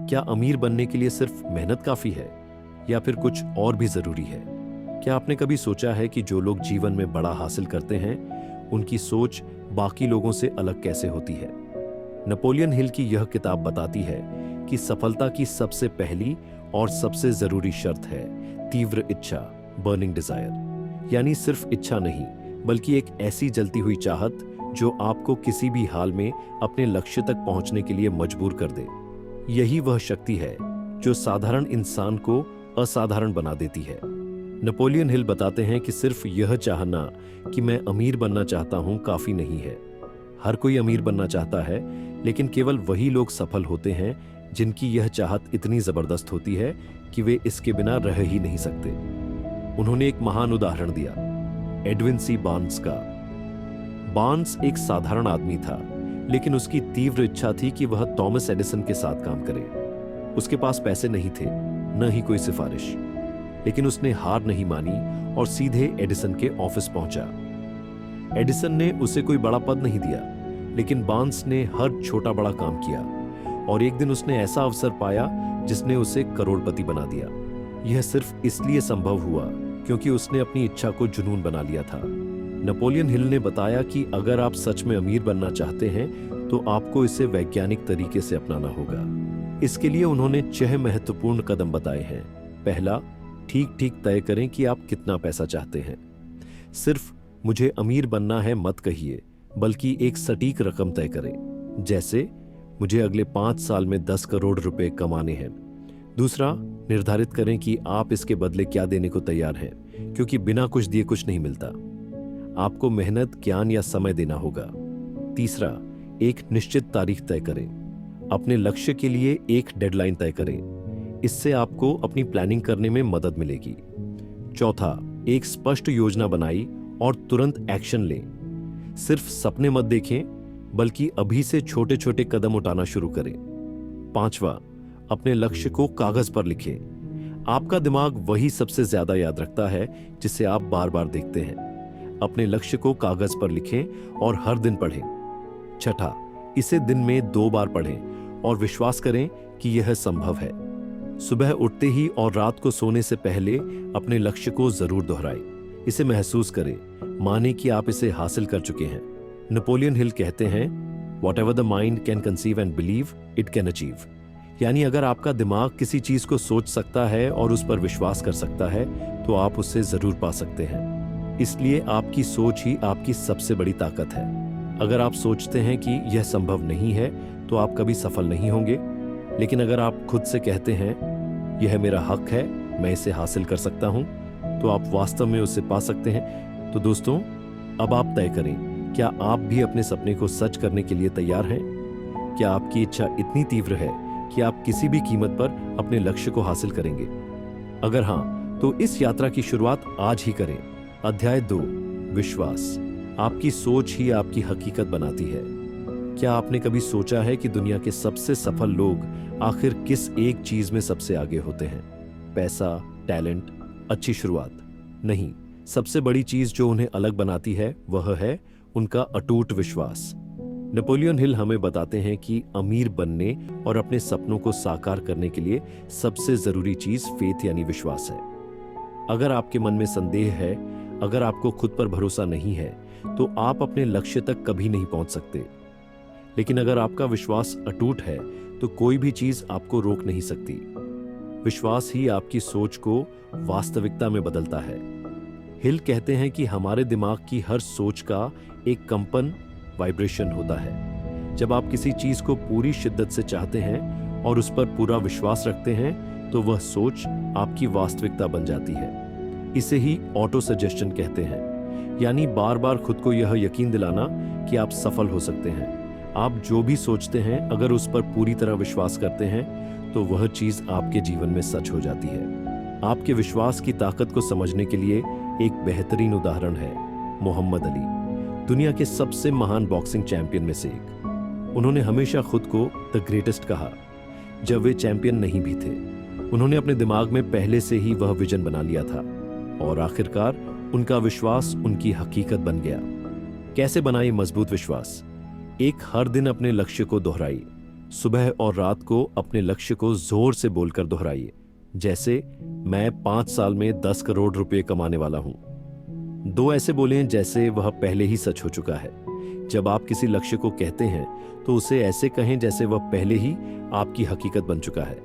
क्या अमीर बनने के लिए सिर्फ मेहनत काफी है या फिर कुछ और भी जरूरी है? क्या आपने कभी सोचा है कि जो लोग जीवन में बड़ा हासिल करते हैं, उनकी सोच बाकी लोगों से अलग कैसे होती है? नेपोलियन हिल की यह किताब बताती है कि सफलता की सबसे पहली और सबसे जरूरी शर्त है तीव्र इच्छा, बर्निंग डिजायर। यानी सिर्फ इच्छा नहीं, बल्कि एक ऐसी जलती हुई चाहत जो आपको किसी भी हाल में अपने लक्ष्य तक पहुंचने के लिए मजबूर कर दे। यही वह शक्ति है जो साधारण इंसान को असाधारण बना देती है। नेपोलियन हिल बताते हैं कि सिर्फ यह चाहना कि मैं अमीर बनना चाहता हूं काफी नहीं है। हर कोई अमीर बनना चाहता है, लेकिन केवल वही लोग सफल होते हैं जिनकी यह चाहत इतनी जबरदस्त होती है कि वे इसके बिना रह ही नहीं सकते। उन्होंने एक महान उदाहरण दिया, एडविन सी बार्न्स का। बार्न्स एक साधारण आदमी था, लेकिन उसकी तीव्र इच्छा थी कि वह थॉमस एडिसन के साथ काम करे। उसके पास पैसे नहीं थे, न ही कोई सिफारिश, लेकिन उसने हार नहीं मानी और सीधे एडिसन के ऑफिस पहुंचा। एडिसन ने उसे कोई बड़ा पद नहीं दिया, लेकिन बार्न्स ने हर छोटा बड़ा काम किया और एक दिन उसने ऐसा अवसर पाया जिसने उसे करोड़पति बना दिया। यह सिर्फ इसलिए संभव हुआ क्योंकि उसने अपनी इच्छा को जुनून बना लिया था। नेपोलियन हिल ने बताया कि अगर आप सच में अमीर बनना चाहते हैं तो आपको इसे वैज्ञानिक तरीके से अपनाना होगा। इसके लिए उन्होंने 6 महत्वपूर्ण कदम बताए हैं। पहला, ठीक ठीक तय करें कि आप कितना पैसा चाहते हैं। सिर्फ मुझे अमीर बनना है मत कहिए, बल्कि एक सटीक रकम तय करें। जैसे मुझे अगले 5 साल में 10 करोड़ रुपए कमाने हैं। दूसरा, निर्धारित करें कि आप इसके बदले क्या देने को तैयार हैं, क्योंकि बिना कुछ दिए कुछ नहीं मिलता। आपको मेहनत, ज्ञान या समय देना होगा। तीसरा, एक निश्चित तारीख तय करें। अपने लक्ष्य के लिए एक डेडलाइन तय करें। इससे आपको अपनी प्लानिंग करने में मदद मिलेगी। चौथा, एक स्पष्ट योजना बनाई और तुरंत एक्शन लें। सिर्फ सपने मत देखें, बल्कि अभी से छोटे छोटे कदम उठाना शुरू करें। पांचवा, अपने लक्ष्य को कागज पर लिखें। आपका दिमाग वही सबसे ज्यादा याद रखता है जिसे आप बार बार देखते हैं। अपने लक्ष्य को कागज पर लिखें और हर दिन पढ़ें। छठा, इसे दिन में 2 बार पढ़ें और विश्वास करें कि यह संभव है। सुबह उठते ही और रात को सोने से पहले अपने लक्ष्य को जरूर दोहराएं। इसे महसूस करें, माने कि आप इसे हासिल कर चुके हैं। नेपोलियन हिल कहते हैं, Whatever the mind can conceive and believe, it can achieve। यानी अगर आपका दिमाग किसी चीज को सोच सकता है और उस पर विश्वास कर सकता है, तो आप उससे जरूर पा सकते हैं। इसलिए आपकी सोच ही आपकी सबसे बड़ी ताकत है। अगर आप सोचते हैं कि यह संभव नहीं है, तो आप कभी सफल नहीं होंगे। लेकिन अगर आप खुद से कहते हैं, यह मेरा हक है, मैं इसे हासिल कर सकता हूं, तो आप वास्तव में उसे पा सकते हैं। तो दोस्तों, अब आप तय करें, क्या आप भी अपने सपने को सच करने के लिए तैयार हैं? क्या आपकी इच्छा इतनी तीव्र है कि आप किसी भी कीमत पर अपने लक्ष्य को हासिल करेंगे? अगर हाँ, तो इस यात्रा की शुरुआत आज ही करें। अध्याय 2, विश्वास। आपकी सोच ही आपकी हकीकत बनाती है। क्या आपने कभी सोचा है कि दुनिया के सबसे सफल लोग आखिर किस एक चीज में सबसे आगे होते हैं? पैसा, टैलेंट, अच्छी शुरुआत? नहीं, सबसे बड़ी चीज जो उन्हें अलग बनाती है वह है उनका अटूट विश्वास। नेपोलियन हिल हमें बताते हैं कि अमीर बनने और अपने सपनों को साकार करने के लिए सबसे जरूरी चीज फेथ यानी विश्वास है। अगर आपके मन में संदेह है, अगर आपको खुद पर भरोसा नहीं है, तो आप अपने लक्ष्य तक कभी नहीं पहुंच सकते। लेकिन अगर आपका विश्वास अटूट है, तो कोई भी चीज आपको रोक नहीं सकती। विश्वास ही आपकी सोच को वास्तविकता में बदलता है। हिल कहते हैं कि हमारे दिमाग की हर सोच का एक कंपन, वाइब्रेशन होता है। जब आप किसी चीज को पूरी शिद्दत से चाहते हैं और उस पर पूरा विश्वास रखते हैं, तो वह सोच आपकी वास्तविकता बन जाती है। इसे ही ऑटो सजेशन कहते हैं, यानी बार बार खुद को यह यकीन दिलाना कि आप सफल हो सकते हैं। आप जो भी सोचते हैं, अगर उस पर पूरी तरह विश्वास करते हैं, तो वह चीज आपके जीवन में सच हो जाती है। आपके विश्वास की ताकत को समझने के लिए एक बेहतरीन उदाहरण है मोहम्मद अली, दुनिया के सबसे महान बॉक्सिंग चैंपियन में से एक। उन्होंने हमेशा खुद को द ग्रेटेस्ट कहा, जब वे चैंपियन नहीं भी थे। उन्होंने अपने दिमाग में पहले से ही वह विजन बना लिया था और आखिरकार उनका विश्वास उनकी हकीकत बन गया। कैसे बनाए मजबूत विश्वास? एक, हर दिन अपने लक्ष्य को दोहराई। सुबह और रात को अपने लक्ष्य को जोर से बोलकर दोहराइए, जैसे मैं 5 साल में 10 करोड़ रुपए कमाने वाला हूं। 2 ऐसे बोलें जैसे वह पहले ही सच हो चुका है। जब आप किसी लक्ष्य को कहते हैं तो उसे ऐसे कहें जैसे वह पहले ही आपकी हकीकत बन चुका है।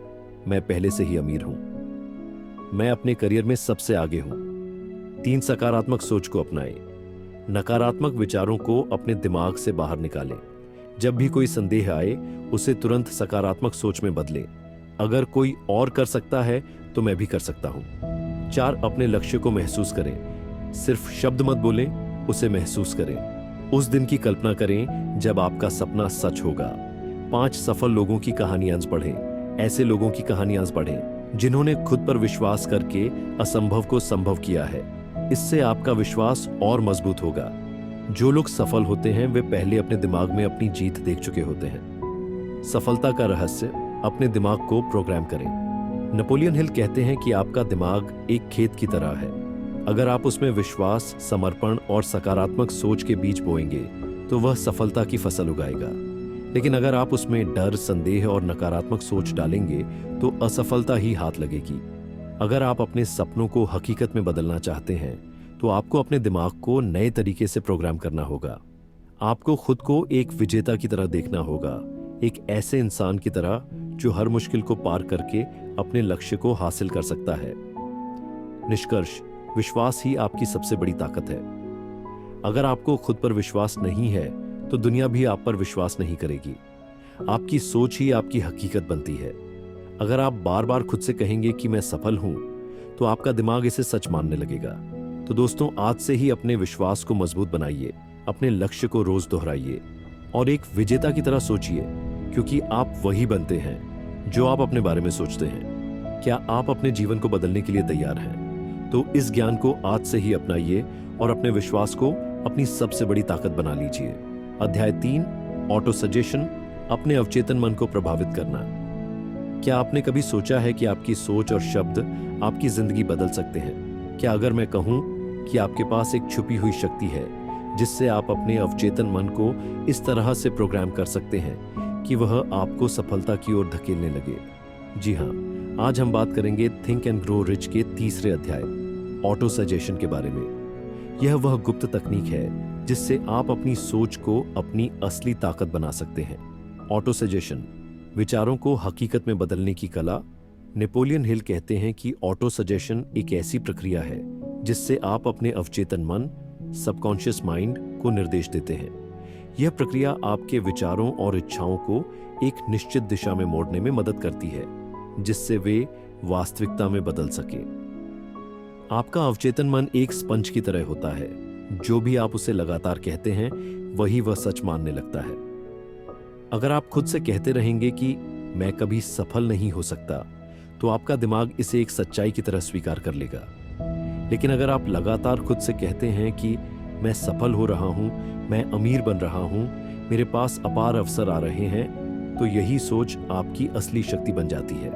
मैं पहले से ही अमीर हूं। मैं अपने करियर में सबसे आगे हूं। 3 सकारात्मक सोच को अपनाएं। नकारात्मक विचारों को अपने दिमाग से बाहर निकालें। जब भी कोई संदेह आए उसे तुरंत सकारात्मक सोच में बदलें। अगर कोई और कर सकता है तो मैं भी कर सकता हूं। 4 अपने लक्ष्य को महसूस करें। सिर्फ शब्द मत बोलें, उसे महसूस करें। उस दिन की कल्पना करें जब आपका सपना सच होगा। 5 सफल लोगों की कहानियां पढ़ें। ऐसे लोगों की कहानियां पढ़ें जिन्होंने खुद पर विश्वास करके असंभव को संभव किया है। इससे आपका विश्वास और मजबूत होगा। जो लोग सफल होते हैं वे पहले अपने दिमाग में अपनी जीत देख चुके होते हैं। सफलता का रहस्य, अपने दिमाग को प्रोग्राम करें। नेपोलियन हिल कहते हैं कि आपका दिमाग एक खेत की तरह है। अगर आप उसमें विश्वास, समर्पण और सकारात्मक सोच के बीज बोएंगे तो वह सफलता की फसल उगाएगा। लेकिन अगर आप उसमें डर, संदेह और नकारात्मक सोच डालेंगे तो असफलता ही हाथ लगेगी। अगर आप अपने सपनों को हकीकत में बदलना चाहते हैं तो आपको अपने दिमाग को नए तरीके से प्रोग्राम करना होगा। आपको खुद को एक विजेता की तरह देखना होगा, एक ऐसे इंसान की तरह जो हर मुश्किल को पार करके अपने लक्ष्य को हासिल कर सकता है। निष्कर्ष, विश्वास ही आपकी सबसे बड़ी ताकत है। अगर आपको खुद पर विश्वास नहीं है तो दुनिया भी आप पर विश्वास नहीं करेगी। आपकी सोच ही आपकी हकीकत बनती है। अगर आप बार बार खुद से कहेंगे कि मैं सफल हूं तो आपका दिमाग इसे सच मानने लगेगा। तो दोस्तों, आज से ही अपने विश्वास को मजबूत बनाइए, अपने लक्ष्य को रोज दोहराइए और एक विजेता की तरह सोचिए, क्योंकि आप वही बनते हैं जो आप अपने बारे में सोचते हैं। क्या आप अपने जीवन को बदलने के लिए तैयार हैं? तो इस ज्ञान को आज से ही अपनाइए और अपने विश्वास को अपनी सबसे बड़ी ताकत बना लीजिए। अध्याय 3, ऑटो सजेशन, अपने अवचेतन मन को प्रभावित करना। क्या आपने कभी सोचा है कि आपकी सोच और शब्द आपकी जिंदगी बदल सकते हैं? क्या अगर मैं कहूं कि आपके पास एक छुपी हुई शक्ति है जिससे आप अपने अवचेतन मन को इस तरह से प्रोग्राम कर सकते हैं कि वह आपको सफलता की ओर धकेलने लगे? जी हाँ, आज हम बात करेंगे थिंक एंड ग्रो रिच के 3रे अध्याय, ऑटो सजेशन के बारे में। यह वह गुप्त तकनीक है जिससे आप अपनी सोच को अपनी असली ताकत बना सकते हैं। ऑटो सजेशन, विचारों को हकीकत में बदलने की कला। नेपोलियन हिल कहते हैं कि ऑटो सजेशन एक ऐसी प्रक्रिया है जिससे आप अपने अवचेतन मन, सबकॉन्शियस माइंड को निर्देश देते हैं। यह प्रक्रिया आपके विचारों और इच्छाओं को एक निश्चित दिशा में मोड़ने में मदद करती है, जिससे वे वास्तविकता में बदल सके। आपका अवचेतन मन एक स्पंज की तरह होता है। जो भी आप उसे लगातार कहते हैं वही वह सच मानने लगता है। अगर आप खुद से कहते रहेंगे कि मैं कभी सफल नहीं हो सकता, तो आपका दिमाग इसे एक सच्चाई की तरह स्वीकार कर लेगा। लेकिन अगर आप लगातार खुद से कहते हैं कि मैं सफल हो रहा हूं, मैं अमीर बन रहा हूं, मेरे पास अपार अवसर आ रहे हैं, तो यही सोच आपकी असली शक्ति बन जाती है।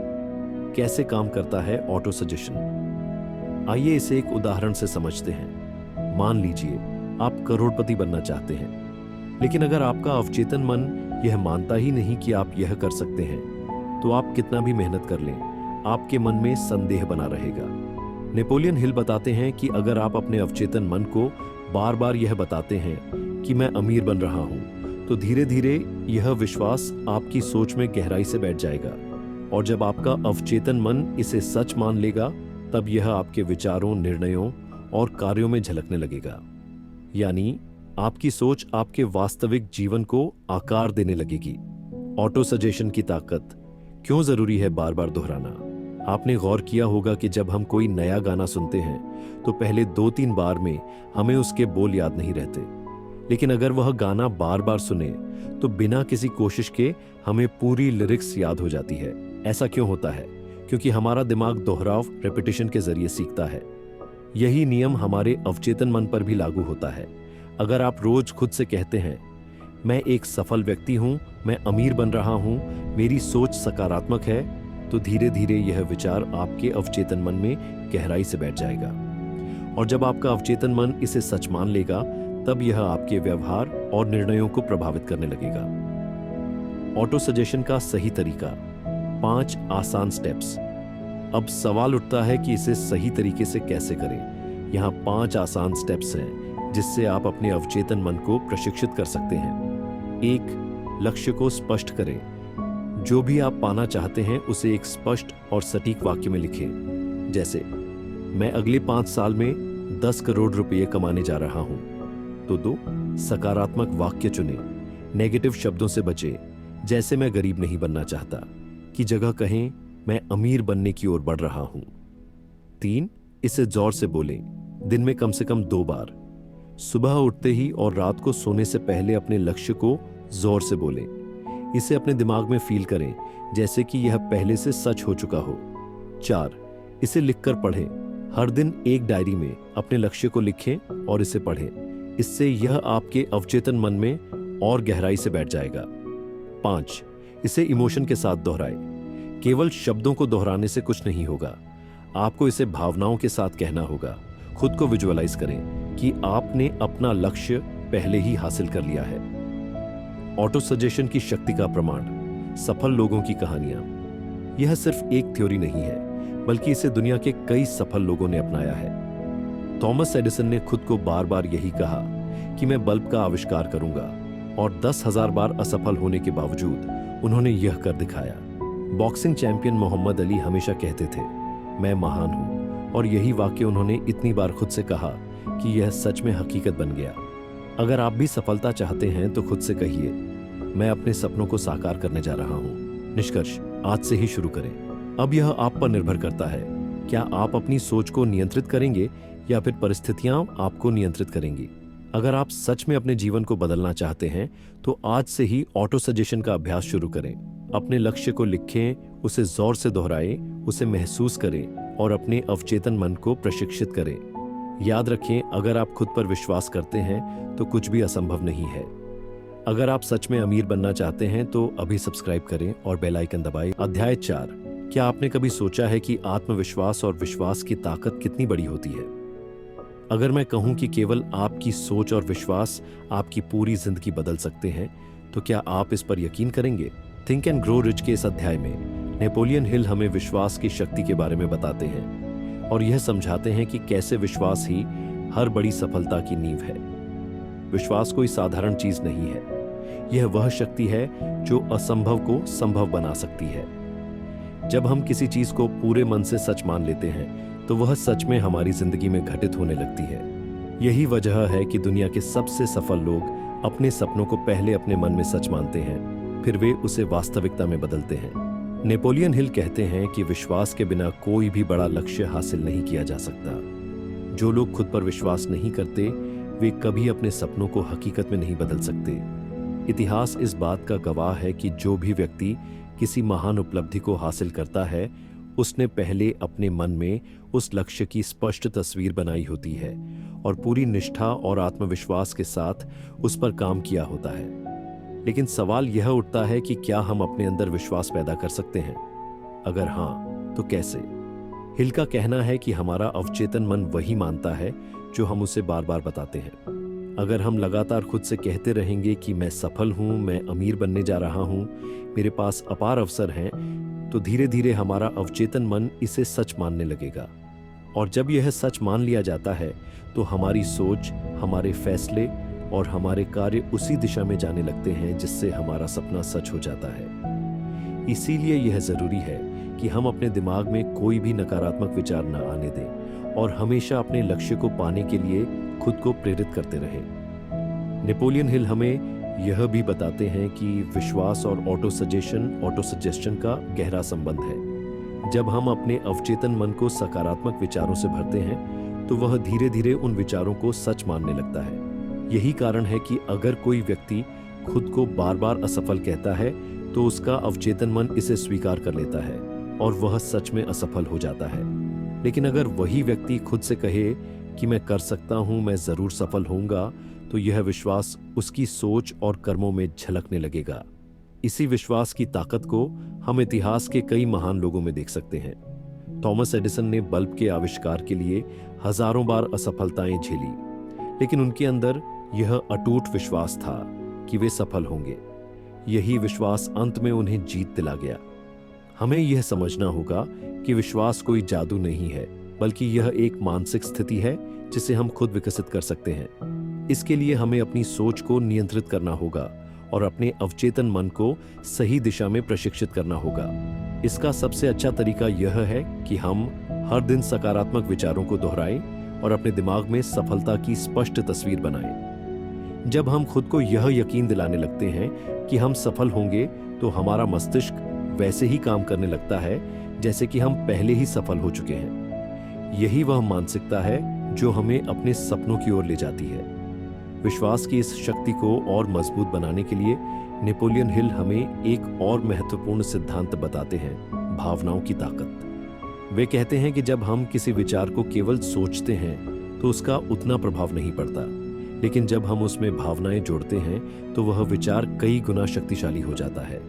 कैसे काम करता है ऑटो सजेशन? आइए इसे एक उदाहरण से समझते हैं। मान लीजिए आप करोड़पति बनना चाहते हैं, लेकिन अगर आपका अवचेतन मन यह मानता ही नहीं कि आप यह कर सकते हैं, तो आप कितना भी मेहनत कर लें, आपके मन में संदेह बना रहेगा। नेपोलियन हिल बताते हैं कि अगर आप अपने अवचेतन मन को बार बार यह बताते हैं कि मैं अमीर बन रहा हूं, तो धीरे धीरे यह विश्वास आपकी सोच में गहराई से बैठ जाएगा। और जब आपका अवचेतन मन इसे सच मान लेगा, तब यह आपके विचारों, निर्णयों और कार्यों में झलकने लगेगा। यानी आपकी सोच आपके वास्तविक जीवन को आकार देने लगेगी। ऑटो सजेशन की ताकत क्यों जरूरी है बार बार दोहराना? आपने गौर किया होगा कि जब हम कोई नया गाना सुनते हैं तो पहले 2-3 बार में हमें उसके बोल याद नहीं रहते, लेकिन अगर वह गाना बार बार सुने तो बिना किसी कोशिश के हमें पूरी लिरिक्स याद हो जाती है। ऐसा क्यों होता है? क्योंकि हमारा दिमाग दोहराव, रेपिटेशन के जरिए सीखता है। यही नियम हमारे अवचेतन मन पर भी लागू होता है। अगर आप रोज खुद से कहते हैं मैं एक सफल व्यक्ति हूं, मैं अमीर बन रहा हूं, मेरी सोच सकारात्मक है, तो धीरे धीरे यह विचार आपके अवचेतन मन में गहराई से बैठ जाएगा। और जब आपका अवचेतन मन इसे सच मान लेगा, तब यह आपके व्यवहार और निर्णयों को प्रभावित करने लगेगा। ऑटो सजेशन का सही तरीका, 5 आसान स्टेप्स। अब सवाल उठता है कि इसे सही तरीके से कैसे करें। यहाँ 5 आसान स्टेप्स हैं जिससे आप अपने अवचेतन मन को प्रशिक्षित कर सकते हैं। 1. लक्ष्य को स्पष्ट करें। जो भी आप पाना चाहते हैं उसे एक स्पष्ट और सटीक वाक्य में लिखें। जैसे, मैं अगले 5 साल में 10 करोड़ रुपये कमाने जा रहा हूं। तो 2. सकारात्मक वाक्य चुनें। नेगेटिव शब्दों से बचें, जैसे मैं गरीब नहीं बनना चाहता की जगह कहें मैं अमीर बनने की ओर बढ़ रहा हूं। 3. इसे जोर से बोलें, दिन में कम से कम 2 बार। सुबह उठते ही और रात को सोने से पहले अपने लक्ष्य को जोर से बोलें। इसे अपने दिमाग में फील करें जैसे कि यह पहले से सच हो चुका हो। 4. इसे लिखकर पढ़ें। हर दिन एक डायरी में अपने लक्ष्य को लिखें और इसे पढ़ें। इससे यह आपके अवचेतन मन में और गहराई से बैठ जाएगा। 5. इसे इमोशन के साथ दोहराएं। केवल शब्दों को दोहराने से कुछ नहीं होगा, आपको इसे भावनाओं के साथ कहना होगा। खुद को विजुअलाइज करें कि आपने अपना लक्ष्य पहले ही हासिल कर लिया है। ऑटो सजेशन की शक्ति का प्रमाण, सफल लोगों की कहानियां। यह सिर्फ एक थ्योरी नहीं है, बल्कि इसे दुनिया के कई सफल लोगों ने अपनाया है। थॉमस एडिसन ने खुद को बार बार यही कहा कि मैं बल्ब का आविष्कार करूंगा, और 10,000 बार असफल होने के बावजूद उन्होंने यह कर दिखाया। बॉक्सिंग चैंपियन मोहम्मद अली हमेशा कहते थे, मैं महान हूं, और यही वाक्य उन्होंने इतनी बार खुद से कहा कि यह सच में हकीकत बन गया। अगर आप भी सफलता चाहते हैं तो खुद से कहिए, मैं अपने सपनों को साकार करने जा रहा हूं। निष्कर्ष, आज से ही शुरू करें। अब यह आप पर निर्भर करता है, क्या आप अपनी सोच को नियंत्रित करेंगे या फिर परिस्थितियां आपको नियंत्रित करेंगी। अगर आप सच में अपने जीवन को बदलना चाहते हैं तो आज से ही ऑटो सजेशन का अभ्यास शुरू करें। अपने लक्ष्य को लिखें, उसे जोर से दोहराएं, उसे महसूस करें और अपने अवचेतन मन को प्रशिक्षित करें। याद रखें, अगर आप खुद पर विश्वास करते हैं तो कुछ भी असंभव नहीं है। अगर आप सच में अमीर बनना चाहते हैं तो अभी सब्सक्राइब करें और बेल आइकन दबाएं। अध्याय 4। क्या आपने कभी सोचा है कि आत्मविश्वास और विश्वास की ताकत कितनी बड़ी होती है? अगर मैं कहूं कि केवल आपकी सोच और विश्वास आपकी पूरी जिंदगी बदल सकते हैं, तो क्या आप इस पर यकीन करेंगे? थिंक एंड ग्रो रिच के इस अध्याय में नेपोलियन हिल हमें विश्वास की शक्ति के बारे में बताते हैं और यह समझाते हैं कि कैसे विश्वास ही हर बड़ी सफलता की नींव है। विश्वास कोई साधारण चीज नहीं है, यह वह शक्ति है जो असंभव को संभव बना सकती है। जब हम किसी चीज को पूरे मन से सच मान लेते हैं तो वह सच में हमारी जिंदगी में घटित होने लगती है। यही वजह है कि दुनिया के सबसे सफल लोग अपने सपनों को पहले अपने मन में सच मानते हैं, फिर वे उसे वास्तविकता में बदलते हैं। नेपोलियन हिल कहते हैं कि विश्वास के बिना कोई भी बड़ा लक्ष्य हासिल नहीं किया जा सकता। जो लोग खुद पर विश्वास नहीं करते, वे कभी अपने सपनों को हकीकत में नहीं बदल सकते। इतिहास इस बात का गवाह है कि जो भी व्यक्ति किसी महान उपलब्धि को हासिल करता है, उसने पहले अपने मन में उस लक्ष्य की स्पष्ट तस्वीर बनाई होती है और पूरी निष्ठा और आत्मविश्वास के साथ उस पर काम किया होता है। लेकिन सवाल यह उठता है कि क्या हम अपने अंदर विश्वास पैदा कर सकते हैं? अगर हाँ, तो कैसे? हिल का कहना है कि हमारा अवचेतन मन वही मानता है जो हम उसे बार बार बताते हैं। अगर हम लगातार खुद से कहते रहेंगे कि मैं सफल हूं, मैं अमीर बनने जा रहा हूं, मेरे पास अपार अवसर हैं, तो धीरे धीरे हमारा अवचेतन मन इसे सच मानने लगेगा। और जब यह सच मान लिया जाता है तो हमारी सोच, हमारे फैसले और हमारे कार्य उसी दिशा में जाने लगते हैं जिससे हमारा सपना सच हो जाता है। इसीलिए यह जरूरी है कि हम अपने दिमाग में कोई भी नकारात्मक विचार न आने दें और हमेशा अपने लक्ष्य को पाने के लिए खुद को प्रेरित करते रहें। नेपोलियन हिल हमें यह भी बताते हैं कि विश्वास और ऑटो सजेशन का गहरा संबंध है। जब हम अपने अवचेतन मन को सकारात्मक विचारों से भरते हैं तो वह धीरे धीरे उन विचारों को सच मानने लगता है। यही कारण है कि अगर कोई व्यक्ति खुद को बार बार असफल कहता है तो उसका अवचेतन मन इसे स्वीकार कर लेता है और वह सच में असफल हो जाता है। लेकिन अगर वही व्यक्ति खुद से कहे कि मैं कर सकता हूं, मैं जरूर सफल होऊंगा, तो यह विश्वास उसकी सोच और कर्मों में झलकने लगेगा। इसी विश्वास की ताकत को हम इतिहास के कई महान लोगों में देख सकते हैं। थॉमस एडिसन ने बल्ब के आविष्कार के लिए हजारों बार असफलताएं झेली, लेकिन उनके अंदर यह अटूट विश्वास था कि वे सफल होंगे। यही विश्वास अंत में उन्हें जीत दिला गया। हमें यह समझना होगा कि विश्वास कोई जादू नहीं है, बल्कि यह एक मानसिक स्थिति है जिसे हम खुद विकसित कर सकते हैं। इसके लिए हमें अपनी सोच को नियंत्रित करना होगा और अपने अवचेतन मन को सही दिशा में प्रशिक्षित करना होगा। इसका सबसे अच्छा तरीका यह है कि हम हर दिन सकारात्मक विचारों को दोहराएं और अपने दिमाग में सफलता की स्पष्ट तस्वीर बनाएं। जब हम खुद को यह यकीन दिलाने लगते हैं कि हम सफल होंगे, तो हमारा मस्तिष्क वैसे ही काम करने लगता है जैसे कि हम पहले ही सफल हो चुके हैं। यही वह मानसिकता है जो हमें अपने सपनों की ओर ले जाती है। विश्वास की इस शक्ति को और मजबूत बनाने के लिए नेपोलियन हिल हमें एक और महत्वपूर्ण सिद्धांत बताते हैं, भावनाओं की ताकत। वे कहते हैं कि जब हम किसी विचार को केवल सोचते हैं तो उसका उतना प्रभाव नहीं पड़ता, लेकिन जब हम उसमें भावनाएं जोड़ते हैं तो वह विचार कई गुना शक्तिशाली हो जाता है।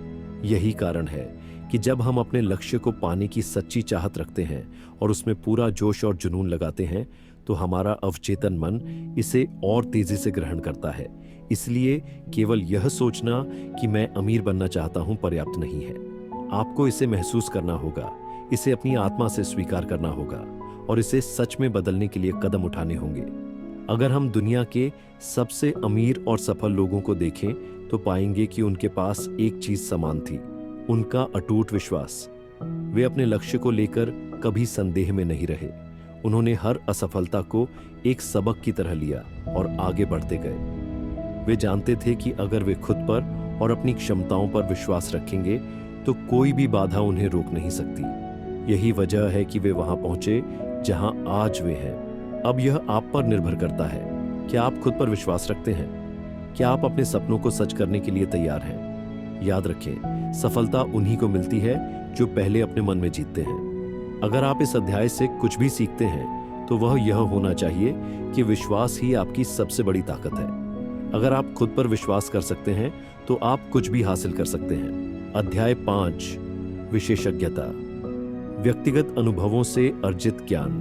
यही कारण है कि जब हम अपने लक्ष्य को पाने की सच्ची चाहत रखते हैं और उसमें पूरा जोश और जुनून लगाते हैं, तो हमारा अवचेतन मन इसे और तेजी से ग्रहण करता है। इसलिए केवल यह सोचना कि मैं अमीर बनना चाहता हूं पर्याप्त नहीं है। आपको इसे महसूस करना होगा, इसे अपनी आत्मा से स्वीकार करना होगा और इसे सच में बदलने के लिए कदम उठाने होंगे। अगर हम दुनिया के सबसे अमीर और सफल लोगों को देखें तो पाएंगे कि उनके पास एक चीज समान थी, उनका अटूट विश्वास। वे अपने लक्ष्य को लेकर कभी संदेह में नहीं रहे। उन्होंने हर असफलता को एक सबक की तरह लिया और आगे बढ़ते गए। वे जानते थे कि अगर वे खुद पर और अपनी क्षमताओं पर विश्वास रखेंगे तो कोई भी बाधा उन्हें रोक नहीं सकती। यही वजह है कि वे वहां पहुंचे जहां आज वे हैं। अब यह आप पर निर्भर करता है। क्या आप खुद पर विश्वास रखते हैं? क्या आप अपने सपनों को सच करने के लिए तैयार हैं? याद रखें, सफलता उन्हीं को मिलती है जो पहले अपने मन में जीतते हैं। अगर आप इस अध्याय से कुछ भी सीखते हैं तो वह यह होना चाहिए कि विश्वास ही आपकी सबसे बड़ी ताकत है। अगर आप खुद पर विश्वास कर सकते हैं तो आप कुछ भी हासिल कर सकते हैं। अध्याय 5, विशेषज्ञता। व्यक्तिगत अनुभवों से अर्जित ज्ञान।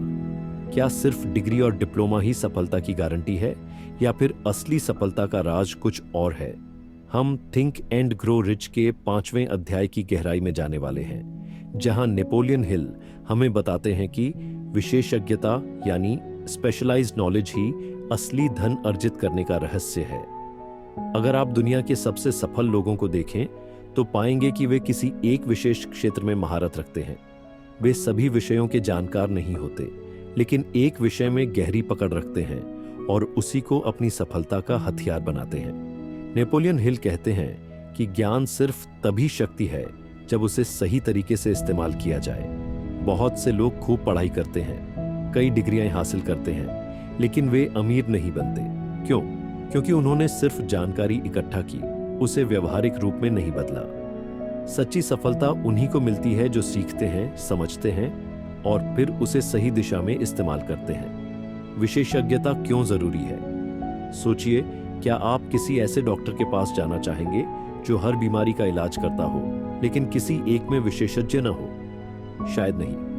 क्या सिर्फ डिग्री और डिप्लोमा ही सफलता की गारंटी है, या फिर असली सफलता का राज कुछ और है? हम थिंक एंड ग्रो रिच के 5वें अध्याय की गहराई में जाने वाले हैं, जहां नेपोलियन हिल हमें बताते हैं कि विशेषज्ञता यानी स्पेशलाइज्ड नॉलेज ही असली धन अर्जित करने का रहस्य है। अगर आप दुनिया के सबसे सफल लोगों को देखें तो पाएंगे कि वे किसी एक विशेष क्षेत्र में महारत रखते हैं। वे सभी विषयों के जानकार नहीं होते, लेकिन एक विषय में गहरी पकड़ रखते हैं और उसी को अपनी सफलता का हथियार बनाते हैं। नेपोलियन हिल कहते हैं कि ज्ञान सिर्फ तभी शक्ति है जब उसे सही तरीके से इस्तेमाल किया जाए। बहुत से लोग खूब पढ़ाई करते हैं, कई डिग्रियां हासिल करते हैं, लेकिन वे अमीर नहीं बनते। क्यों? क्योंकि उन्होंने सिर्फ जानकारी इकट्ठा की, उसे व्यवहारिक रूप में नहीं बदला। सच्ची सफलता उन्हीं को मिलती है जो सीखते हैं, समझते हैं और फिर उसे सही दिशा में इस्तेमाल करते हैं। विशेषज्ञता क्यों जरूरी है? सोचिए, क्या आप किसी ऐसे डॉक्टर के पास जाना चाहेंगे जो हर बीमारी का इलाज करता हो, लेकिन किसी एक में विशेषज्ञ न हो? शायद नहीं।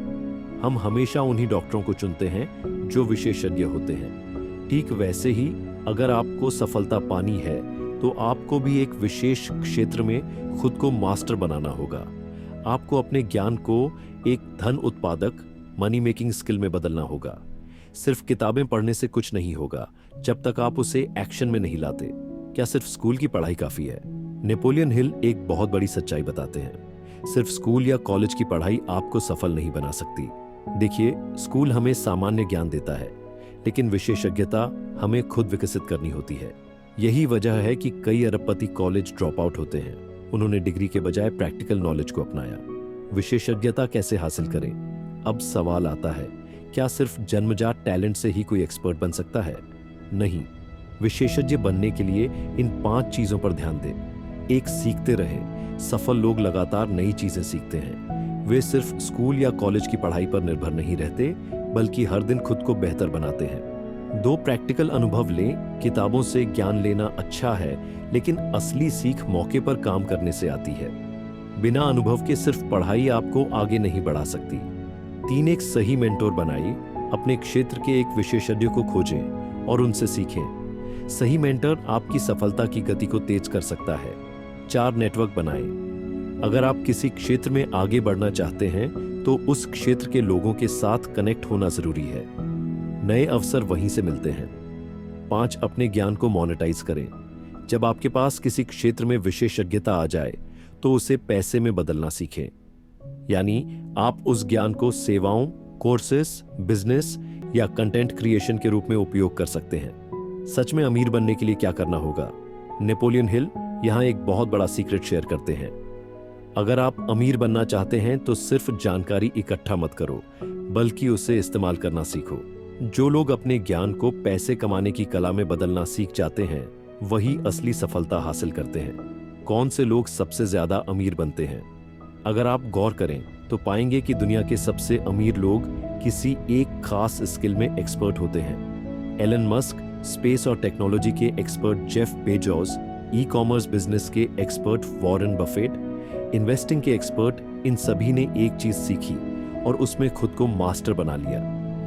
हम हमेशा उन्हीं डॉक्टरों को चुनते हैं जो विशेषज्ञ होते हैं। ठीक वैसे ही अगर आपको सफलता पानी है तो आपको भी एक विशेष क्षेत्र में खुद को मास्टर बनाना होगा। आपको अपने ज्ञान को एक धन उत्पादक, मनी मेकिंग स्किल में बदलना होगा। सिर्फ किताबें पढ़ने से कुछ नहीं होगा जब तक आप उसे एक्शन में नहीं लाते। क्या सिर्फ स्कूल की पढ़ाई काफी है? नेपोलियन हिल एक बहुत बड़ी सच्चाई बताते हैं। सिर्फ स्कूल या कॉलेज की पढ़ाई आपको सफल नहीं बना सकती। देखिए, स्कूल हमें सामान्य ज्ञान देता है, लेकिन विशेषज्ञता हमें खुद विकसित करनी होती है। यही वजह है कि कई अरबपति कॉलेज ड्रॉप आउट होते हैं। उन्होंने डिग्री के बजाय प्रैक्टिकल नॉलेज को अपनाया। विशेषज्ञता कैसे हासिल करें? अब सवाल आता है, क्या सिर्फ जन्मजात टैलेंट से ही कोई एक्सपर्ट बन सकता है? नहीं। विशेषज्ञ बनने के लिए इन 5 चीजों पर ध्यान दें। 1, सीखते रहें। सफल लोग लगातार नई चीजें सीखते हैं। वे सिर्फ स्कूल या कॉलेज की पढ़ाई पर निर्भर नहीं रहते, बल्कि हर दिन खुद को बेहतर बनाते हैं। 2, प्रैक्टिकल अनुभव लें। किताबों से ज्ञान लेना अच्छा है, लेकिन असली सीख मौके पर काम करने से आती है। बिना अनुभव के सिर्फ पढ़ाई आपको आगे नहीं बढ़ा सकती। 3, एक सही मेंटोर बनाइए। अपने क्षेत्र के एक विशेषज्ञ को खोजें और उनसे सीखें। सही मेंटर आपकी सफलता की गति को तेज कर सकता है। 4 नेटवर्क बनाएं। अगर आप किसी क्षेत्र में आगे बढ़ना चाहते हैं तो उस क्षेत्र के लोगों के साथ कनेक्ट होना जरूरी है। नए अवसर वहीं से मिलते हैं। 5 अपने ज्ञान को मोनेटाइज करें। जब आपके पास किसी क्षेत्र में विशेषज्ञता आ जाए तो उसे पैसे में बदलना सीखें। यानी आप उस ज्ञान को सेवाओं, कोर्सेस, बिजनेस या कंटेंट क्रिएशन के रूप में उपयोग कर सकते हैं। सच में अमीर बनने के लिए क्या करना होगा? नेपोलियन हिल यहां एक बहुत बड़ा सीक्रेट शेयर करते हैं। अगर आप अमीर बनना चाहते हैं तो सिर्फ जानकारी इकट्ठा मत करो, बल्कि उसे इस्तेमाल करना सीखो। जो लोग अपने ज्ञान को पैसे कमाने की कला में बदलना सीख जाते हैं, वही असली सफलता हासिल करते हैं। कौन से लोग सबसे ज्यादा अमीर बनते हैं? अगर आप गौर करें तो पाएंगे कि दुनिया के सबसे अमीर लोग किसी एक खास स्किल में एक्सपर्ट होते हैं। एलन मस्क, स्पेस और टेक्नोलॉजी के expert Jeff Bezos, e commerce business के एक्सपर्ट वॉरेन बफेट, इन्वेस्टिंग के एक्सपर्ट, इन सभी ने एक चीज सीखी और उसमें खुद को मास्टर बना लिया।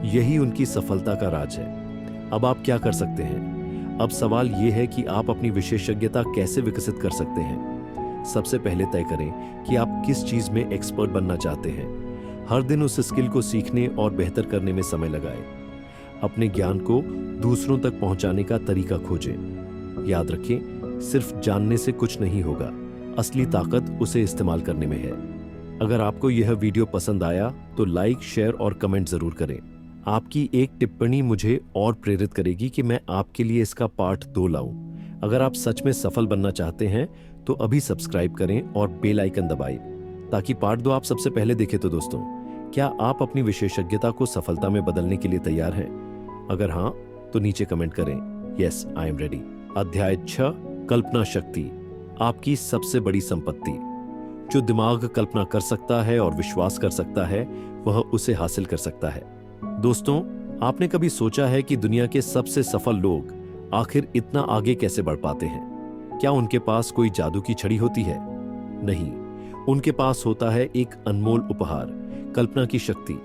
यही उनकी सफलता का राज है। अब आप क्या कर सकते हैं? अब सवाल यह है कि आप अपनी विशेषज्ञता कैसे विकसित कर सकते हैं। सबसे पहले तय करें कि आप किस चीज में एक्सपर्ट बनना चाहते हैं। हर दिन उस स्किल को सीखने और बेहतर करने में समय लगाएं। अपने ज्ञान को दूसरों तक पहुंचाने का तरीका खोजें। याद रखें, सिर्फ जानने से कुछ नहीं होगा, असली ताकत उसे इस्तेमाल करने में है। अगर आपको यह वीडियो पसंद आया तो लाइक, शेयर और कमेंट जरूर करें। आपकी एक टिप्पणी मुझे और प्रेरित करेगी कि मैं आपके लिए इसका पार्ट 2 लाऊं। अगर आप सच में सफल बनना चाहते हैं तो अभी सब्सक्राइब करें और बेल आइकन दबाएं ताकि पार्ट 2 आप सबसे पहले देखें। तो दोस्तों, क्या आप अपनी विशेषज्ञता को सफलता में बदलने के लिए तैयार हैं? अगर हाँ, तो नीचे कमेंट करें, यस आई एम रेडी। अध्याय 6, कल्पना शक्ति, आपकी सबसे बड़ी संपत्ति। जो दिमाग कल्पना कर सकता है और विश्वास कर सकता है, वह उसे हासिल कर सकता है। दोस्तों, आपने कभी सोचा है कि दुनिया के सबसे सफल लोग आखिर इतना आगे कैसे बढ़ पाते हैं? क्या उनके पास कोई जादू की छड़ी होती है? नहीं, उनके पास होता है एक अनमोल उपहार, कल्पना की शक्ति।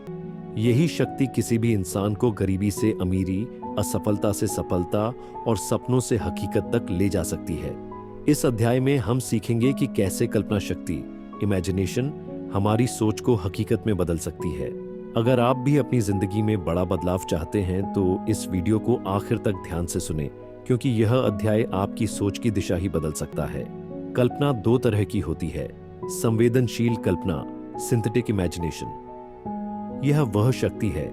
यही शक्ति किसी भी इंसान को गरीबी से अमीरी, असफलता से सफलता और सपनों से हकीकत तक ले जा सकती है। इस अध्याय में हम सीखेंगे कि कैसे कल्पना शक्ति, इमेजिनेशन, हमारी सोच को हकीकत में बदल सकती है। अगर आप भी अपनी जिंदगी में बड़ा बदलाव चाहते हैं तो इस वीडियो को आखिर तक ध्यान से सुनें, क्योंकि यह अध्याय आपकी सोच की दिशा ही बदल सकता है। कल्पना 2 तरह की होती है, संवेदनशील कल्पना, सिंथेटिक इमेजिनेशन। यह वह शक्ति है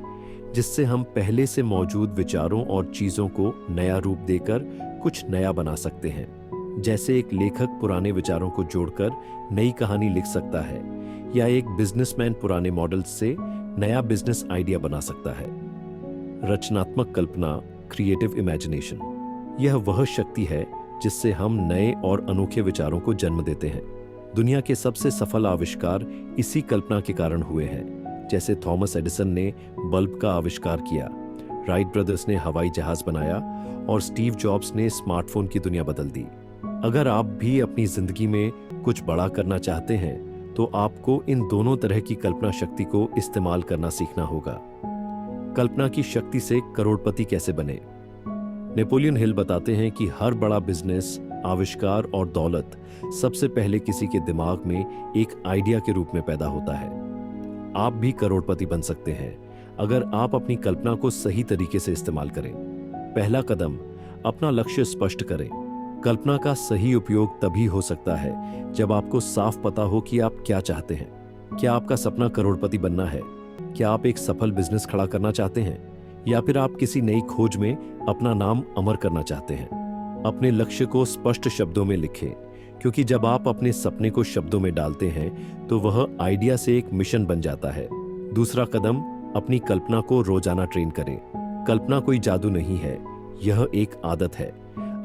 जिससे हम पहले से मौजूद विचारों और चीजों को नया रूप देकर कुछ नया बना सकते हैं। जैसे एक लेखक पुराने विचारों को जोड़कर नई कहानी लिख सकता है, या एक बिजनेसमैन पुराने मॉडल से नया बिजनेस आइडिया बना सकता है। रचनात्मक कल्पना, क्रिएटिव इमेजिनेशन, यह वह शक्ति है जिससे हम नए और अनोखे विचारों को जन्म देते हैं। दुनिया के सबसे सफल आविष्कार इसी कल्पना के कारण हुए हैं। जैसे थॉमस एडिसन ने बल्ब का आविष्कार किया, राइट ब्रदर्स ने हवाई जहाज बनाया और स्टीव जॉब्स ने स्मार्टफोन की दुनिया बदल दी। अगर आप भी अपनी जिंदगी में कुछ बड़ा करना चाहते हैं तो आपको इन दोनों तरह की कल्पना शक्ति को इस्तेमाल करना सीखना होगा। कल्पना की शक्ति से करोड़पति कैसे बने? नेपोलियन हिल बताते हैं कि हर बड़ा बिजनेस, आविष्कार और दौलत सबसे पहले किसी के दिमाग में एक आइडिया के रूप में पैदा होता है। आप भी करोड़पति बन सकते हैं अगर आप अपनी कल्पना को सही तरीके से इस्तेमाल करें। पहला कदम, अपना लक्ष्य स्पष्ट करें। कल्पना का सही उपयोग तभी हो सकता है जब आपको साफ पता हो कि आप क्या चाहते हैं। क्या आपका सपना करोड़पति बनना है? क्या आप एक सफल बिजनेस खड़ा करना चाहते हैं, या फिर आप किसी नई खोज में अपना नाम अमर करना चाहते हैं? अपने लक्ष्य को स्पष्ट शब्दों में लिखें, क्योंकि जब आप अपने सपने को शब्दों में डालते हैं तो वह आइडिया से एक मिशन बन जाता है। दूसरा कदम, अपनी कल्पना को रोजाना ट्रेन करें। कल्पना कोई जादू नहीं है, यह एक आदत है।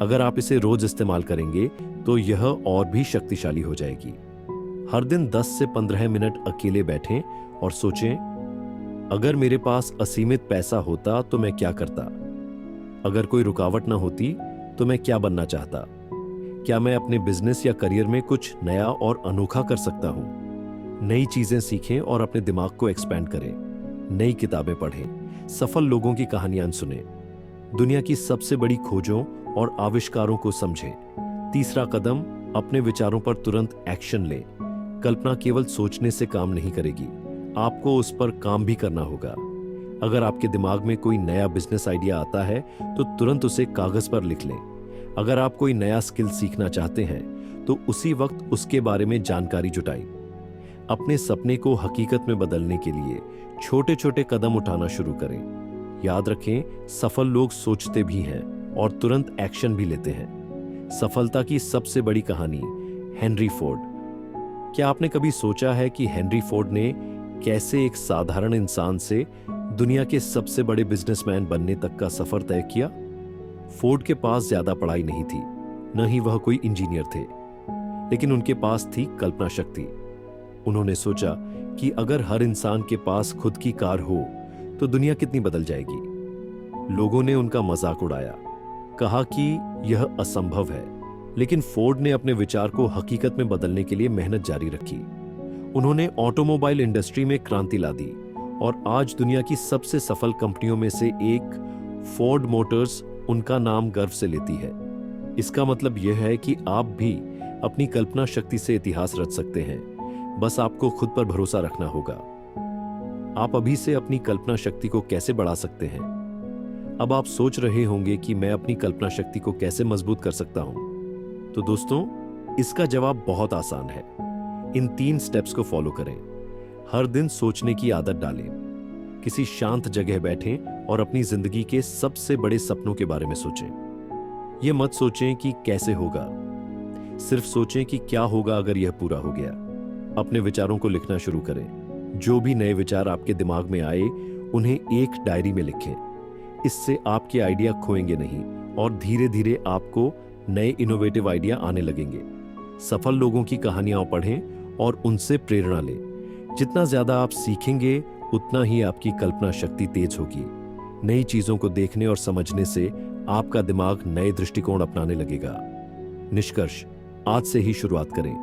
अगर आप इसे रोज इस्तेमाल करेंगे तो यह और भी शक्तिशाली हो जाएगी। हर दिन 10 से 15 मिनट अकेले बैठें और सोचें, अगर मेरे पास असीमित पैसा होता तो मैं क्या करता? अगर कोई रुकावट ना होती तो मैं क्या बनना चाहता? क्या मैं अपने बिजनेस या करियर में कुछ नया और अनोखा कर सकता हूं? नई चीजें सीखें और अपने दिमाग को एक्सपैंड करें। नई किताबें पढ़ें, सफल लोगों की कहानियां सुनें, दुनिया की सबसे बड़ी खोजों और आविष्कारों को समझें। तीसरा कदम, अपने विचारों पर तुरंत एक्शन लें। कल्पना केवल सोचने से काम नहीं करेगी, आपको उस पर काम भी करना होगा। अगर आपके दिमाग में कोई नया बिजनेस आइडिया आता है तो तुरंत उसे कागज पर लिख लें। अगर आप कोई नया स्किल सीखना चाहते हैं तो उसी वक्त उसके बारे में जानकारी जुटाएं। अपने सपने को हकीकत में बदलने के लिए छोटे छोटे कदम उठाना शुरू करें। याद रखें, सफल लोग सोचते भी हैं और तुरंत एक्शन भी लेते हैं। सफलता की सबसे बड़ी कहानी हेनरी फोर्ड। क्या आपने कभी सोचा है कि हेनरी फोर्ड ने कैसे एक साधारण इंसान से दुनिया के सबसे बड़े बिजनेसमैन बनने तक का सफर तय किया? फोर्ड के पास ज्यादा पढ़ाई नहीं थी, न ही वह कोई इंजीनियर थे, लेकिन उनके पास थी कल्पना शक्ति। उन्होंने सोचा कि अगर हर इंसान के पास खुद की कार हो तो दुनिया कितनी बदल जाएगी। लोगों ने उनका मजाक उड़ाया, कहा कि यह असंभव है, लेकिन फोर्ड ने अपने विचार को हकीकत में बदलने के लिए मेहनत जारी रखी। उन्होंने ऑटोमोबाइल इंडस्ट्री में क्रांति ला दी और आज दुनिया की सबसे सफल कंपनियों में से एक फोर्ड मोटर्स उनका नाम गर्व से लेती है। इसका मतलब यह है कि आप भी अपनी कल्पना शक्ति से इतिहास रच सकते हैं, बस आपको खुद पर भरोसा रखना होगा। आप अभी से अपनी कल्पना शक्ति को कैसे बढ़ा सकते हैं? अब आप सोच रहे होंगे कि मैं अपनी कल्पना शक्ति को कैसे मजबूत कर सकता हूं। तो दोस्तों, इसका जवाब बहुत आसान है। इन 3 स्टेप्स को फॉलो करें। हर दिन सोचने की आदत डालें। किसी शांत जगह बैठें और अपनी जिंदगी के सबसे बड़े सपनों के बारे में सोचें। यह मत सोचें कि कैसे होगा, सिर्फ सोचें कि क्या होगा अगर यह पूरा हो गया। अपने विचारों को लिखना शुरू करें। जो भी नए विचार आपके दिमाग में आए, उन्हें एक डायरी में लिखें। इससे आपके आइडिया खोएंगे नहीं और धीरे धीरे आपको नए इनोवेटिव आइडिया आने लगेंगे। सफल लोगों की कहानियां पढ़ें और उनसे प्रेरणा लें। जितना ज्यादा आप सीखेंगे, उतना ही आपकी कल्पना शक्ति तेज होगी। नई चीजों को देखने और समझने से आपका दिमाग नए दृष्टिकोण अपनाने लगेगा। निष्कर्ष, आज से ही शुरुआत करें।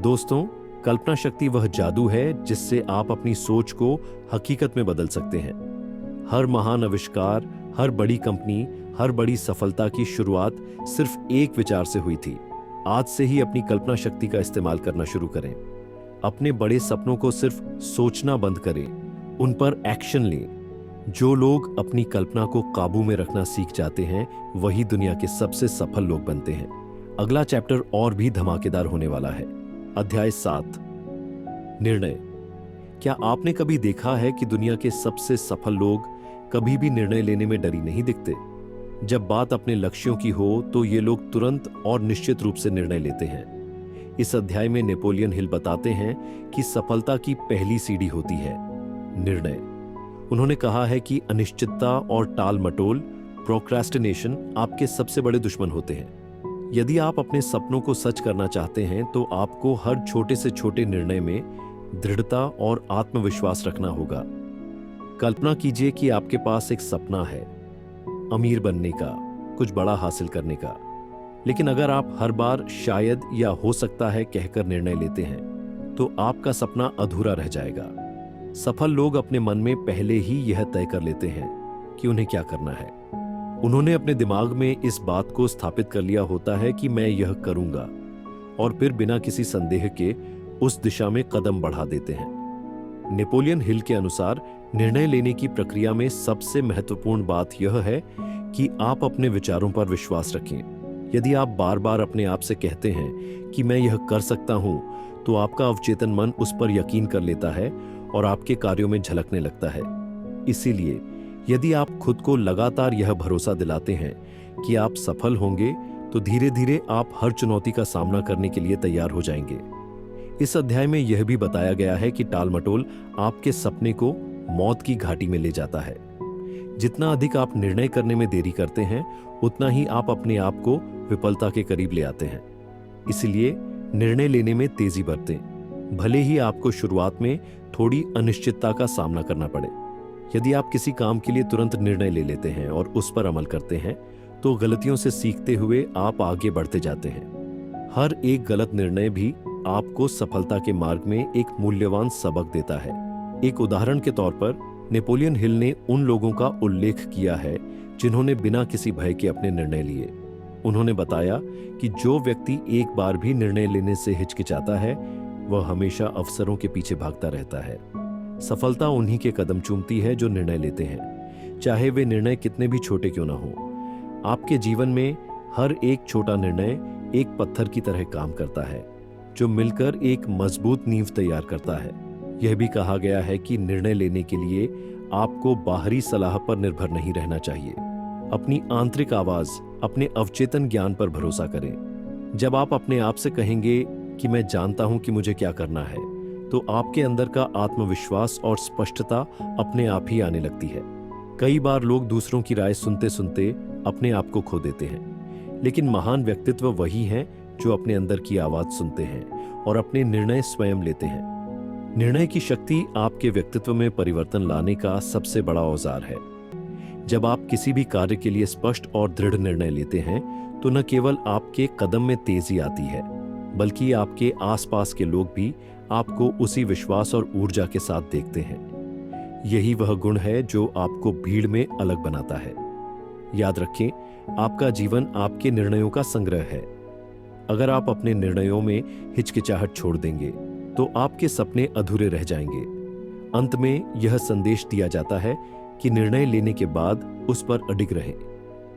दोस्तों, कल्पना शक्ति वह जादू है जिससे आप अपनी सोच को हकीकत में बदल सकते हैं। हर महान आविष्कार, हर बड़ी कंपनी, हर बड़ी सफलता की शुरुआत सिर्फ एक विचार से हुई थी। आज से ही अपनी कल्पना शक्ति का इस्तेमाल करना शुरू करें। अपने बड़े सपनों को सिर्फ सोचना बंद करें, उन पर एक्शन लें। जो लोग अपनी कल्पना को काबू में रखना सीख जाते हैं, वही दुनिया के सबसे सफल लोग बनते हैं। अगला चैप्टर और भी धमाकेदार होने वाला है। अध्याय 7, निर्णय। क्या आपने कभी देखा है कि दुनिया के सबसे सफल लोग कभी भी निर्णय लेने में डरी नहीं दिखते? जब बात अपने लक्ष्यों की हो तो ये लोग तुरंत और निश्चित रूप से निर्णय लेते हैं। इस अध्याय में नेपोलियन हिल बताते हैं कि सफलता की पहली सीढ़ी होती है निर्णय। उन्होंने कहा है कि अनिश्चितता और टाल मटोल, प्रोक्रेस्टिनेशन आपके सबसे बड़े दुश्मन होते हैं। यदि आप अपने सपनों को सच करना चाहते हैं तो आपको हर छोटे से छोटे निर्णय में दृढ़ता और आत्मविश्वास रखना होगा। कल्पना कीजिए कि आपके पास एक सपना है, अमीर बनने का, कुछ बड़ा हासिल करने का। लेकिन अगर आप हर बार शायद या हो सकता है कहकर निर्णय लेते हैं तो आपका सपना अधूरा रह जाएगा। सफल लोग अपने मन में पहले ही यह तय कर लेते हैं कि उन्हें क्या करना है। उन्होंने अपने दिमाग में इस बात को स्थापित कर लिया होता है कि मैं यह करूंगा, और फिर बिना किसी संदेह के उस दिशा में कदम बढ़ा देते हैं। नेपोलियन हिल के अनुसार निर्णय लेने की प्रक्रिया में सबसे महत्वपूर्ण बात यह है कि आप अपने विचारों पर विश्वास रखें। यदि आप बार बार अपने आप से कहते हैं कि मैं यह कर सकता हूं, तो आपका अवचेतन मन उस पर यकीन कर लेता है और आपके कार्यों में झलकने लगता है। इसीलिए यदि आप खुद को लगातार यह भरोसा दिलाते हैं कि आप सफल होंगे, तो धीरे धीरे आप हर चुनौती का सामना करने के लिए तैयार हो जाएंगे। इस अध्याय में यह भी बताया गया है कि टालमटोल आपके सपने को मौत की घाटी में ले जाता है। जितना अधिक आप निर्णय करने में देरी करते हैं, उतना ही आप अपने आप को विफलता के करीब ले आते हैं। इसलिए निर्णय लेने में तेजी बरतें, भले ही आपको शुरुआत में थोड़ी अनिश्चितता का सामना करना पड़े। यदि आप किसी काम के लिए तुरंत निर्णय ले लेते हैं और उस पर अमल करते हैं, तो गलतियों से सीखते हुए आप आगे बढ़ते जाते हैं। हर एक गलत निर्णय भी आपको सफलता के मार्ग में एक मूल्यवान सबक देता है। एक उदाहरण के तौर पर नेपोलियन हिल ने उन लोगों का उल्लेख किया है जिन्होंने बिना किसी भय के अपने निर्णय लिए। उन्होंने बताया कि जो व्यक्ति एक बार भी निर्णय लेने से हिचकिचाता है वह हमेशा अवसरों के पीछे भागता रहता है। सफलता उन्हीं के कदम चूमती है जो निर्णय लेते हैं, चाहे वे निर्णय कितने भी छोटे क्यों ना हो। आपके जीवन में हर एक छोटा निर्णय एक पत्थर की तरह काम करता है, जो मिलकर एक मजबूत नींव तैयार करता है। यह भी कहा गया है कि निर्णय लेने के लिए आपको बाहरी सलाह पर निर्भर नहीं रहना चाहिए। अपनी आंतरिक आवाज, अपने अवचेतन ज्ञान पर भरोसा करें। जब आप अपने आप से कहेंगे कि मैं जानता हूं कि मुझे क्या करना है, तो आपके अंदर का आत्मविश्वास और स्पष्टता अपने आप ही आने लगती है। कई बार लोग दूसरों की राय सुनते सुनते अपने आप को खो देते हैं, लेकिन महान व्यक्तित्व वही हैं जो अपने अंदर की आवाज सुनते हैं और अपने निर्णय स्वयं लेते हैं। निर्णय की शक्ति आपके व्यक्तित्व में परिवर्तन लाने का सबसे बड़ा औजार है। जब आप किसी भी कार्य के लिए स्पष्ट और दृढ़ निर्णय लेते हैं, तो न केवल आपके कदम में तेजी आती है, बल्कि आपके आसपास के लोग भी आपको उसी विश्वास और ऊर्जा के साथ देखते हैं। यही वह गुण है जो आपको भीड़ में अलग बनाता है। याद रखें, आपका जीवन आपके निर्णयों का संग्रह है। अगर आप अपने निर्णयों में हिचकिचाहट छोड़ देंगे, तो आपके सपने अधूरे रह जाएंगे। अंत में यह संदेश दिया जाता है कि निर्णय लेने के बाद उस पर अडिग रहें।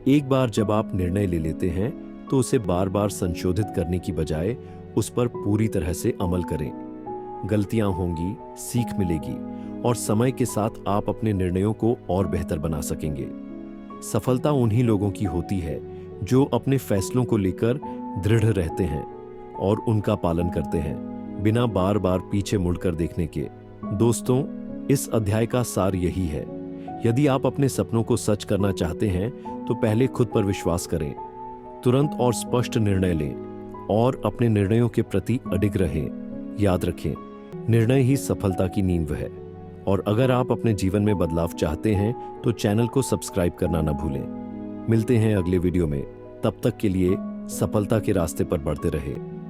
एक बार जब आप निर्णय ले लेते हैं, तो उसे बार बार संशोधित करने की बजाय उस पर पूरी तरह से अमल करें। गलतियां होंगी, सीख मिलेगी और समय के साथ आप अपने निर्णयों को और बेहतर बना सकेंगे। सफलता उन्हीं लोगों की होती है जो अपने फैसलों को लेकर दृढ़ रहते हैं और उनका पालन करते हैं, बिना बार बार पीछे मुड़कर देखने के। दोस्तों, इस अध्याय का सार यही है। यदि आप अपने सपनों को सच करना चाहते हैं, तो पहले खुद पर विश्वास करें, तुरंत और स्पष्ट निर्णय लें और अपने निर्णयों के प्रति अडिग रहें। याद रखें, निर्णय ही सफलता की नींव है। और अगर आप अपने जीवन में बदलाव चाहते हैं, तो चैनल को सब्सक्राइब करना न भूलें। मिलते हैं अगले वीडियो में। तब तक के लिए सफलता के रास्ते पर बढ़ते रहें।